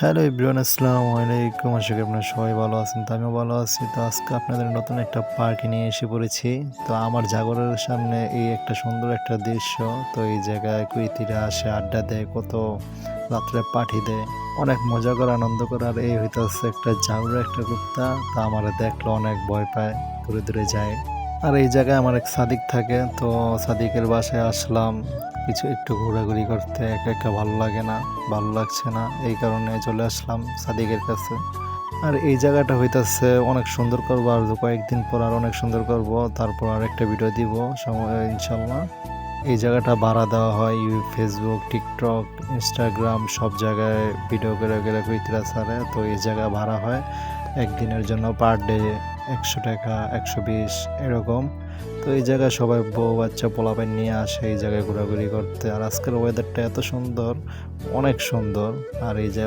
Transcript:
Hello everyone, আসসালামু আলাইকুম। আশা করি আপনারা সবাই ভালো আছেন। তো আমিও ভালো আছি। তো আজকে আপনাদের নতুন একটা পার্কে নিয়ে এসে পড়েছি। তো আমার জাগরের সামনে এই একটা সুন্দর একটা দৃশ্য। তো এই জায়গায় কুইতিরা আসে, আড্ডা দেয়, কত রাত্রে পার্টি দেয়। অনেক মজা করে, আনন্দ করে। আর এই হইতাছে একটা জাগরের একটা কুত্তা। তা আমারে দেখলে অনেক ভয় পায়, দূরে দূরে যায়। আর এই জায়গায় আমার এক সাদিক থাকে। তো সাদিকের বাসায় আসলাম কিছু একটু ঘোরাঘুরি করতে। একা একা ভালো লাগে না, ভালো লাগছে না, এই কারণে চলে আসলাম সাদিকের কাছে। আর এই জায়গাটা হইতাছে অনেক সুন্দর করবো, আর কয়েকদিন পর আর অনেক সুন্দর করব। তারপর আর একটা ভিডিও দিব সময় ইনশাল্লাহ। এই জায়গাটা ভাড়া দেওয়া হয় ফেসবুক, টিকটক, ইনস্টাগ্রাম সব জায়গায় ভিডিও করে গেলে কুইতরা ছাড়ে। তো এই জায়গা ভাড়া হয় একদিনের জন্য পার ডে 100 টাকা, 120 এরকম। তো এই জায়গায় সবাই বউ বাচ্চা পোলাপান নিয়ে আসে এই জায়গায় ঘোরাঘুরি করতে। আর আজকের ওয়েদারটা এত সুন্দর, অনেক সুন্দর। আর এই যে